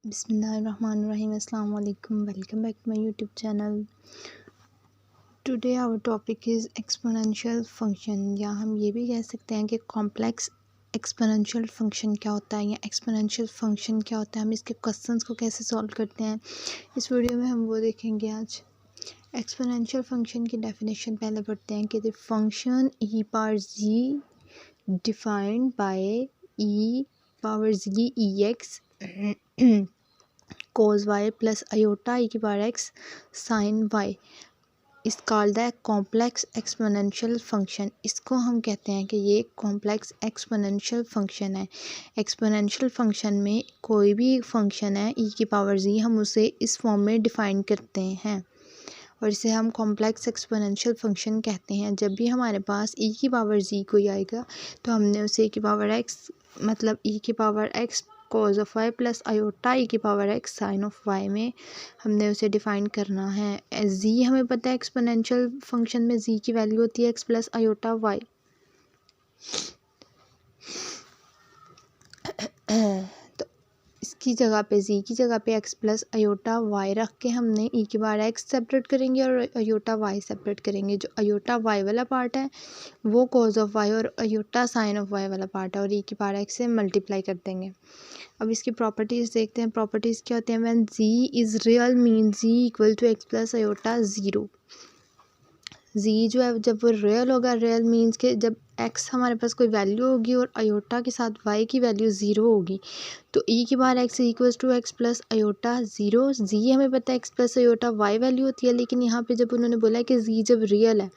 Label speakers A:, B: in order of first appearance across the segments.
A: Bismillahirrahmanirrahim. Assalamu alaikum. Welcome back to my YouTube channel. Today our topic is exponential function, या हम ये भी कह सकते हैं कि कॉम्प्लेक्स एक्सपोनेंशियल फंक्शन क्या होता है या एक्सपोनेंशियल फंक्शन क्या होता है, हम इसके क्वेश्चंस को कैसे सॉल्व करते हैं इस वीडियो में हम वो देखेंगे आज। एक्सपोनेंशियल फंक्शन की डेफिनेशन पहले पढ़ते हैं कि the function e power z defined by e power z ex cos y plus iota e की पावर x sin y इस called the complex exponential function. इसको हम कहते हैं कि ये कॉम्प्लेक्स एक्सपोनेंशियल फंक्शन है। एक्सपोनेंशियल फंक्शन में कोई भी फंक्शन है e की पावर z, हम उसे इस फॉर्म में डिफाइन करते हैं और इसे हम कॉम्प्लेक्स एक्सपोनेंशियल फंक्शन कहते हैं। जब भी हमारे पास e की पावर z कोई आएगा तो हमने उसे e की पावर x मतलब e की power x cos of y plus iota e की power x sine of y में हमने उसे डिफाइन करना है। z हमें पता है एक्सपोनेंशियल फंक्शन में z की वैल्यू होती है x प्लस आयोटा y। तो इसकी जगह पे z की जगह पे x प्लस आयोटा y रख के हमने e की बार x सेपरेट करेंगे और आयोटा y सेपरेट करेंगे। जो आयोटा y वाला पार्ट है वो cos ऑफ y और आयोटा साइन ऑफ y वाला पार्ट है और e की बार x से मल्टीप्लाई कर देंगे। अब इसकी प्रॉपर्टीज़ देखते हैं। प्रॉपर्टीज़ क्या होती हैं? When z is real mean z equal to x plus iota zero. z जो है जब वो रियल होगा, रियल मीन्स के जब x हमारे पास कोई वैल्यू होगी और आयोटा के साथ y की वैल्यू ज़ीरो होगी तो e की बार x equal to x plus iota zero. z हमें पता है x plus iota y value होती है, लेकिन यहाँ पे जब उन्होंने बोला है कि z जब रियल है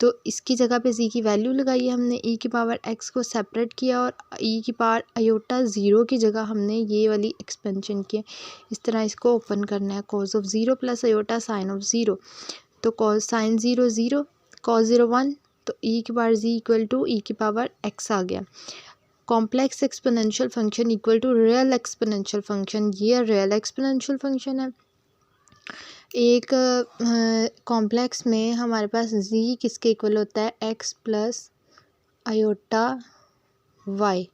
A: तो इसकी जगह पे z की वैल्यू लगाई है हमने, e की पावर x को सेपरेट किया और e की पावर आयोटा ज़ीरो की जगह हमने ये वाली एक्सपेंशन की। इस तरह इसको ओपन करना है। cos of zero plus iota sine of zero, तो cos sine zero zero, cos zero one, तो e की power z equal to e की पावर x आ गया। Complex exponential function equal to real exponential function, ये real exponential function है। एक complex में हमारे पास z किसके इक्वल होता है? x plus iota y।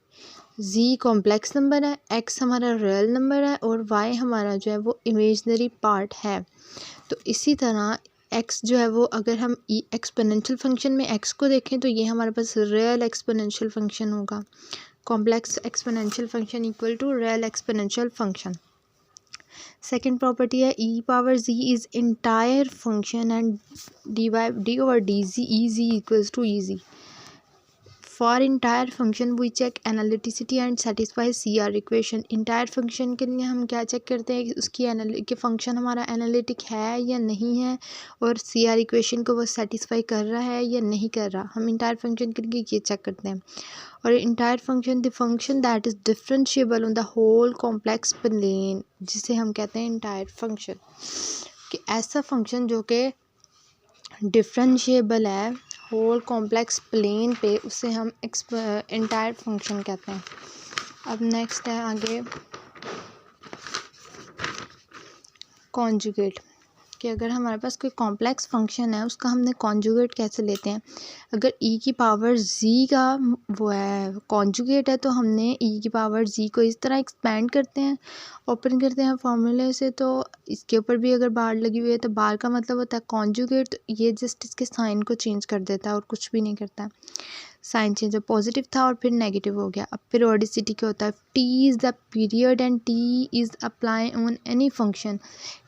A: z complex number है, x हमारा रियल नंबर है और y हमारा जो है वो इमेजनरी पार्ट है। तो इसी तरह x जो है वो अगर हम एक्सपोनेंशियल फंक्शन में x को देखें तो ये हमारे पास रियल एक्सपोनेंशियल फंक्शन होगा। Complex exponential function equal to real exponential function. Second property है e power z is entire function and d over d z e z equals to e z. For entire function we check analyticity and satisfy C R equation. Entire function के लिए हम क्या check करते हैं कि उसकी कि function हमारा एनालिटिक है या नहीं है और सी आर इक्वेशन को वो सेटिस्फाई कर रहा है या नहीं कर रहा। हम इंटायर फंक्शन के लिए ये चेक करते हैं। और entire function the function that is differentiable on the whole complex plane, जिसे हम कहते हैं इंटायर फंक्शन। कि ऐसा फंक्शन जो कि डिफरेंशिएबल है होल कॉम्प्लेक्स प्लेन पे, उसे हम इंटायर फंक्शन कहते हैं। अब नेक्स्ट है आगे कॉन्जुगेट, कि अगर हमारे पास कोई कॉम्प्लेक्स फंक्शन है उसका हमने कॉन्जुगेट कैसे लेते हैं। अगर e की पावर z का वो है कॉन्जुगेट है तो हमने e की पावर z को इस तरह एक्सपेंड करते हैं, ओपन करते हैं फॉर्मूले से। तो इसके ऊपर भी अगर बार लगी हुई है तो बार का मतलब होता है कॉन्जुगेट, तो ये जस्ट इसके साइन को चेंज कर देता है और कुछ भी नहीं करता। साइन चेंज जब पॉजिटिव था और फिर नेगेटिव हो गया। अब पीरियोडिसिटी क्या होता है? T is the period and T is apply on any function,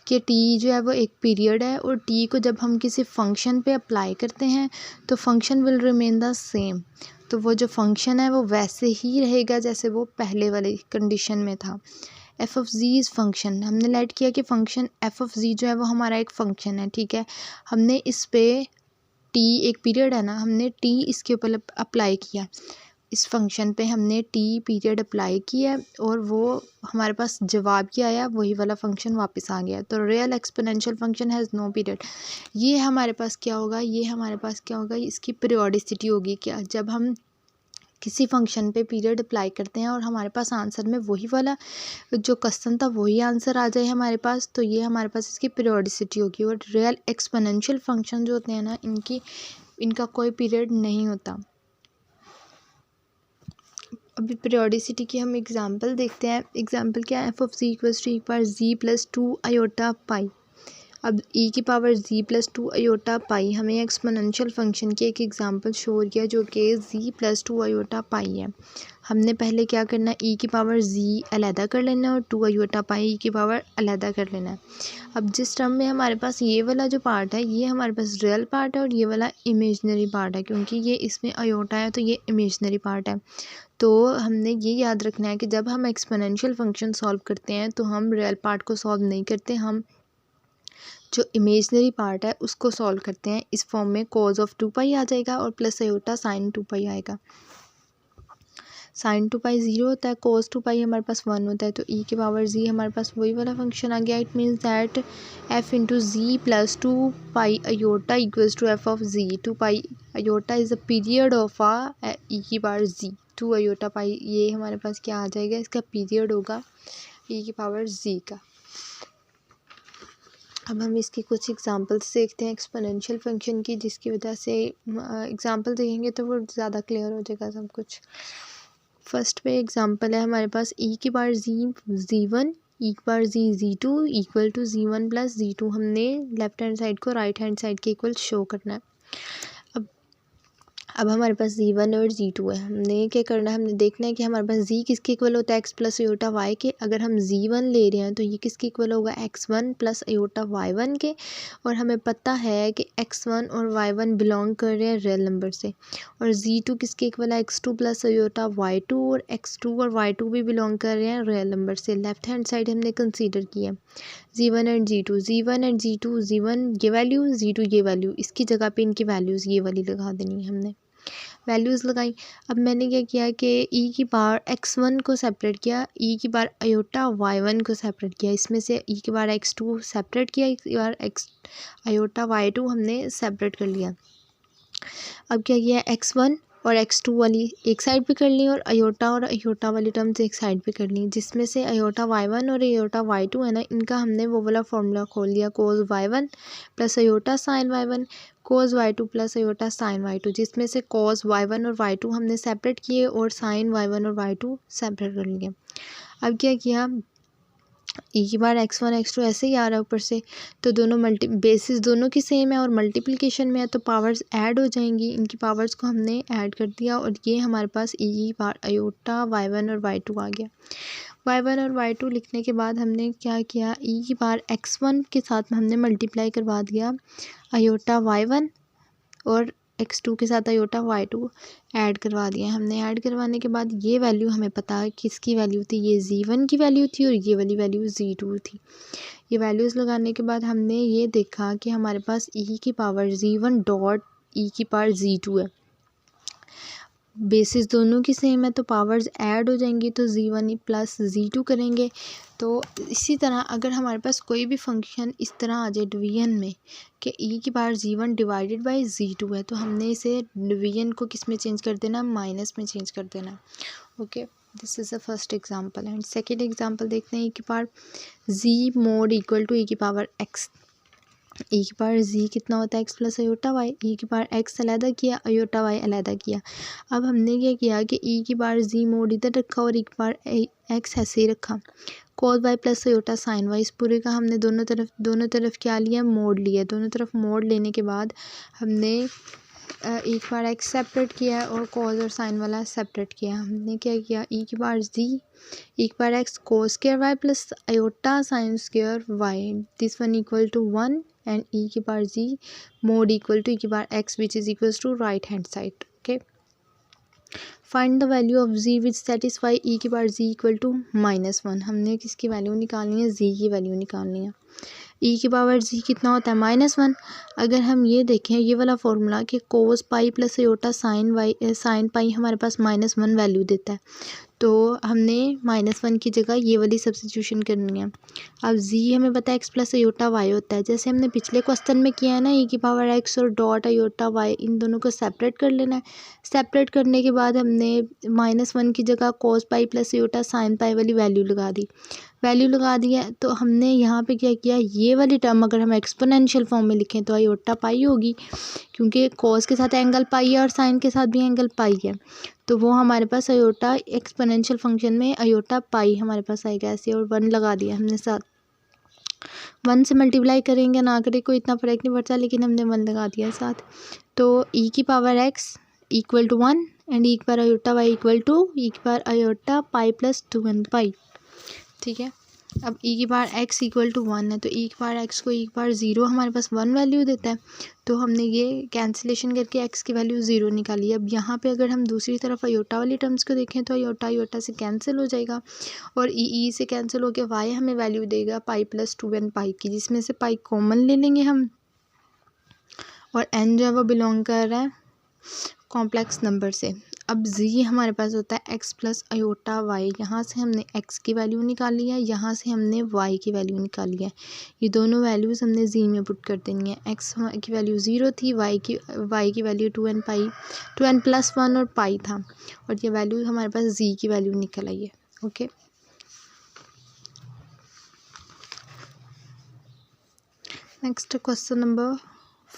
A: कि टी जो है वो एक पीरियड है और टी को जब हम किसी फंक्शन पे अप्लाई करते हैं तो function will remain the same. तो वो जो फंक्शन है वो वैसे ही रहेगा जैसे वो पहले वाली कंडीशन में था। F of z is function, हमने लेट किया कि फंक्शन एफ ऑफ जी जो है वो हमारा एक फंक्शन है, ठीक है। हमने इस पे टी एक पीरियड है ना, हमने टी इसके ऊपर अप्लाई किया, इस फंक्शन पे हमने टी पीरियड अप्लाई किया और वो हमारे पास जवाब क्या आया, वही वाला फंक्शन वापस आ गया। तो real exponential function has no period. ये हमारे पास क्या होगा? ये हमारे पास क्या होगा? इसकी पीरियोडिसिटी होगी। क्या जब हम किसी फंक्शन पे पीरियड अप्लाई करते हैं और हमारे पास आंसर में वही वाला जो क्वेश्चन था वही आंसर आ जाए हमारे पास, तो ये हमारे पास इसकी पीरियोडिसिटी होगी। और रियल एक्सपोनेंशियल फंक्शन जो होते हैं ना, इनका कोई पीरियड नहीं होता। अभी पीरियोडिसिटी की हम एग्जांपल देखते हैं। एग्जांपल क्या है, F of G equals to (z+2 iota pi). अब e की पावर z+2 अयोटा पाई हमें एक्सपोनेंशियल फंक्शन की एक एग्जांपल शो किया जो कि z+2 अयोटा पाई है। हमने पहले क्या करना है, e की पावर z अलहदा कर लेना है और 2 अयोटा पाई e की पावर अलहदा कर लेना है। अब जिस टर्म में हमारे पास ये वाला जो पार्ट है ये हमारे पास रियल पार्ट है और ये वाला इमेजनरी पार्ट है, क्योंकि ये इसमें अयोटा है तो ये इमेजनरी पार्ट है। तो हमने ये याद रखना है कि जब हम एक्सपोनेंशियल फंक्शन सॉल्व करते हैं तो हम रियल पार्ट को सॉल्व नहीं करते, हम जो इमेजनरी पार्ट है उसको सॉल्व करते हैं। इस फॉर्म में cos ऑफ 2 पाई आ जाएगा और प्लस अयोटा sin 2 पाई आएगा। sin 2 पाई 0 होता है, cos 2 पाई हमारे पास 1 होता है, तो e की पावर z हमारे पास वही वाला फंक्शन आ गया। It means that f into z plus 2 pi iota equals to f of z। 2 pi iota is the period of e की पावर z। 2 अयोटा पाई ये हमारे पास क्या आ जाएगा, इसका पीरियड होगा e की पावर z का। अब हम इसकी कुछ एग्जांपल्स देखते हैं एक्सपोनेंशियल फंक्शन की, जिसकी वजह से एग्जांपल देखेंगे तो वो ज़्यादा क्लियर हो जाएगा सब कुछ। फर्स्ट पे एग्जांपल है हमारे पास e की पावर z1 e की power z2 equal to z1 plus z2। हमने लेफ्ट हैंड साइड को राइट हैंड साइड के इक्वल शो करना है। अब हमारे पास z1 और z2 है, हमने क्या करना है, हमने देखना है कि हमारे पास z किसके इक्वल होता है, x प्लस अयोटा y के। अगर हम z1 ले रहे हैं तो ये किसके इक्वल होगा, x1 प्लस अयोटा y1 के। और हमें पता है कि x1 और y1 बिलोंग कर रहे हैं रियल नंबर से। और z2 किसके इक्वल है, x2 प्लस अयोटा y2, और x2 और y2 भी बिलोंग कर रहे हैं रियल नंबर से। लेफ्ट हैंड साइड हमने कंसीडर किया z1 एंड z2, z1 ये वैल्यू, z2 ये वैल्यू, इसकी जगह पे इनकी वैल्यूज़ ये वाली लगा देनी है। हमने वैल्यूज़ लगाई। अब मैंने क्या किया कि e की पावर x1 को सेपरेट किया, e की पावर अयोटा y1 को सेपरेट किया, इसमें से e की पावर x2 सेपरेट किया, e की पावर अयोटा y2 हमने सेपरेट कर लिया। अब क्या किया, x1 और x2 वाली एक साइड पे कर ली और अयोटा वाली टर्म्स एक साइड पे कर ली, जिसमें से अयोटा y1 और अयोटा y2 है ना, इनका हमने वो वाला फॉर्मूला खोल लिया, cos y1 plus iota sin y1 cos y2 plus iota sin y2, जिसमें से cos y1 और y2 हमने सेपरेट किए और sin y1 और y2 सेपरेट कर लिए। अब क्या किया, e की बार x1 x2 ऐसे ही आ रहा है ऊपर से, तो दोनों बेसिस दोनों की सेम है और मल्टीप्लिकेशन में है तो पावर्स ऐड हो जाएंगी। इनकी पावर्स को हमने ऐड कर दिया और ये हमारे पास e की बार अयोटा y1 और y2 आ गया। y1 और y2 लिखने के बाद हमने क्या किया, e की बार x1 के साथ हमने मल्टीप्लाई करवा दिया अयोटा y1 और x2 के साथ अयोटा y2 ऐड करवा दिया। हमने ऐड करवाने के बाद ये वैल्यू हमें पता है किसकी वैल्यू थी, ये z1 की वैल्यू थी और ये वाली वैल्यू z2 थी। ये वैल्यूज़ लगाने के बाद हमने ये देखा कि हमारे पास e की पावर z1 डॉट e की पावर z2 है। बेसिस दोनों की सेम है तो पावर्स ऐड हो जाएंगी, तो z1 प्लस z2 करेंगे। तो इसी तरह अगर हमारे पास कोई भी फंक्शन इस तरह आ जाए डिवीजन में कि e की power z1 divided by z2 है, तो हमने इसे डिवीजन को किस में चेंज कर देना, माइनस में चेंज कर देना। Okay, this is the first example. And second example देखते हैं, e की power z mod equal to e की पावर x। e की पावर z कितना होता है, x plus iota y। e की पावर x अलहदा किया, अयोटा y अलहदा किया। अब हमने क्या किया कि e की पावर z मोड इधर रखा और e की पावर x ऐसे ही रखा। cos y plus iota sin y, इस पूरे का हमने दोनों तरफ क्या लिया, मोड लिया। दोनों तरफ मोड लेने के बाद हमने e की पावर x सेपरेट किया और cos और sin वाला सेपरेट किया। हमने क्या किया, e की पावर z e की power x cos square y plus iota sin square y, this one equal to 1 and e की power z mod equal to e की power x which is equals to right hand side. Okay, find the value of z which satisfy e की power z equal to -1। हमने किसकी value निकालनी है, z की value निकालनी है। e की पावर z कितना होता है, -1। अगर हम ये देखें ये वाला फॉर्मूला कि cos pi plus iota sin पाई हमारे पास -1 वैल्यू देता है, तो हमने -1 की जगह ये वाली सब्स्टिट्यूशन करनी है। अब z हमें पता है x प्लस अयोटा y होता है, जैसे हमने पिछले क्वेश्चन में किया है ना, e की पावर x और डॉट अयोटा y, इन दोनों को सेपरेट कर लेना है। सेपरेट करने के बाद हमने -1 की जगह cos pi plus iota sin पाई वाली वैल्यू लगा दी। वैल्यू लगा दिया है। तो हमने यहाँ पे क्या किया, ये वाली टर्म अगर हम एक्सपोनेंशियल फॉर्म में लिखें तो आयोटा पाई होगी, क्योंकि कॉस के साथ एंगल पाई है और साइन के साथ भी एंगल पाई है, तो वो हमारे पास आयोटा एक्सपोनेंशियल फंक्शन में आयोटा पाई हमारे पास आएगा ऐसे। और 1 लगा दिया हमने साथ, 1 से मल्टीप्लाई करेंगे ना करें कोई इतना फ़र्क नहीं पड़ता, लेकिन हमने 1 लगा दिया साथ। तो ई की power x equal to 1 and e की power iota y equal to e की power iota pi plus 2n pi. ठीक है, अब ई की पावर एक्स इक्वल टू 1 है, तो ई की पावर एक्स को ई की पावर 0 हमारे पास 1 वैल्यू देता है, तो हमने ये कैंसिलेशन करके एक्स की वैल्यू 0 निकाली। अब यहाँ पे अगर हम दूसरी तरफ आयोटा वाली टर्म्स को देखें तो आयोटा से कैंसिल हो जाएगा और ई से कैंसिल होकर वाई हमें वैल्यू देगा पाई प्लस 2n पाई की, जिसमें से पाई कॉमन ले लेंगे हम, और एन जो है वो बिलोंग कर रहा है कॉम्प्लेक्स नंबर से। अब जी हमारे पास होता है एक्स प्लस आयोटा वाई, यहाँ से हमने एक्स की वैल्यू निकाली है, यहाँ से हमने वाई की वैल्यू निकाली है। ये दोनों वैल्यूज़ हमने जी में पुट कर देनी है। एक्स की वैल्यू 0 थी, वाई की वैल्यू 2n पाई 2n प्लस 1 और पाई था, और ये वैल्यू हमारे पास जी की वैल्यू निकल आई है। Okay, next question number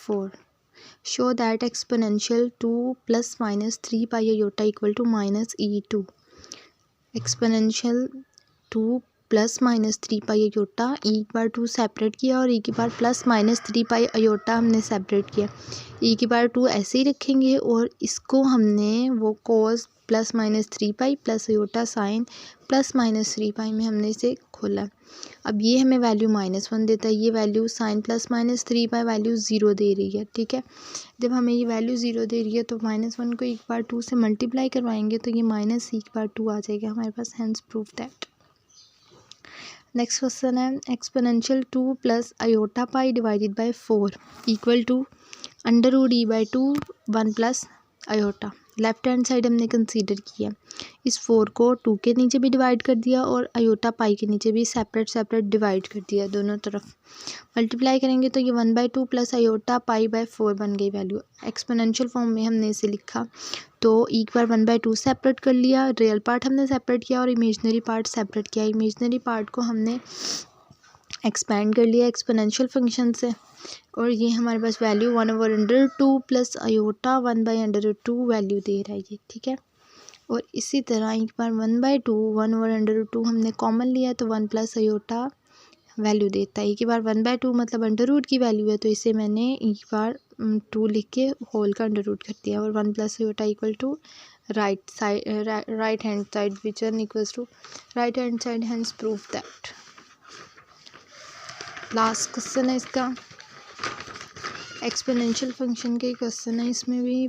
A: 4, show that exponential 2 plus minus 3 pi iota equal to minus e2। Exponential 2 plus minus 3 pi iota, e की पावर 2 सेपरेट किया और ई की power plus minus 3 pi iota हमने separate किया। E की power 2 ऐसे ही रखेंगे और इसको हमने वो cos plus minus 3 pi plus iota sign plus minus 3 पाई में हमने इसे खोला। अब ये हमें वैल्यू -1 देता है, ये value sine plus minus 3 pi value 0 दे रही है। ठीक है, जब हमें ये वैल्यू 0 दे रही है तो -1 को ई की पावर 2 से मल्टीप्लाई करवाएंगे तो ये माइनस ई की पावर 2 आ जाएगा हमारे पास, hence prove that. Next question है exponential 2 plus iota pi divided by 4 equal to under root e by 2 1 plus iota. Left hand side हमने कंसीडर किया, इस 4 को 2 के नीचे भी डिवाइड कर दिया और आयोटा पाई के नीचे भी सेपरेट डिवाइड कर दिया, दोनों तरफ मल्टीप्लाई करेंगे तो ये 1/2 प्लस आयोटा पाई बाय 4 बन गई वैल्यू। एक्सपोनेंशियल फॉर्म में हमने इसे लिखा तो ई की पावर 1/2 सेपरेट कर लिया, रियल पार्ट हमने सेपरेट किया और इमेजनरी पार्ट सेपरेट किया। इमेजनरी पार्ट को हमने एक्सपेंड कर लिया एक्सपोनेंशियल फंक्शन से, और ये हमारे पास वैल्यू 1/√2 प्लस आयोटा 1/√2 वैल्यू दे रहा है ये। ठीक है, और इसी तरह एक बार 1/2 1/√2 हमने कॉमन लिया तो 1 प्लस आयोटा वैल्यू देता है। एक बार 1/2 मतलब अंडर रूट की वैल्यू है, तो इसे मैंने एक बार 2 लिख के होल का अंडर रूट कर दिया, और 1 plus iota equal to right hand side which one equals to right hand side, hence prove that. Last question है इसका, एक्सपोनेंशियल फंक्शन के क्वेश्चन है, इसमें भी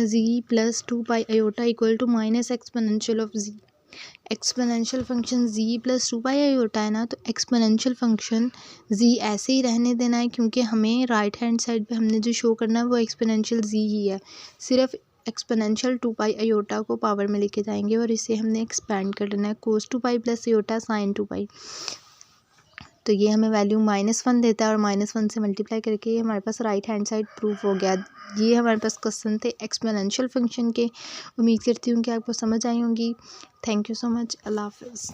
A: G plus 2 pi iota equal to minus exponential of G. Exponential function G plus 2 pi iota है ना, तो exponential function जी ऐसे ही रहने देना है, क्योंकि हमें राइट हैंड साइड पे हमने जो शो करना है वो एक्सपोनेंशियल जी ही है। सिर्फ एक्सपोनेंशियल 2 पाई आयोटा को पावर में लेके जाएंगे और इसे हमने एक्सपेंड कर देना है, कोस 2 पाई प्लस आयोटा साइन 2 पाई। तो ये हमें वैल्यू -1 देता है और -1 से मल्टीप्लाई करके ये हमारे पास राइट हैंड साइड प्रूफ हो गया। ये हमारे पास क्वेश्चन थे एक्सपोनेंशियल फंक्शन के। उम्मीद करती हूँ कि आपको समझ आई होंगी। Thank you so much. Allah हाफ़िज़।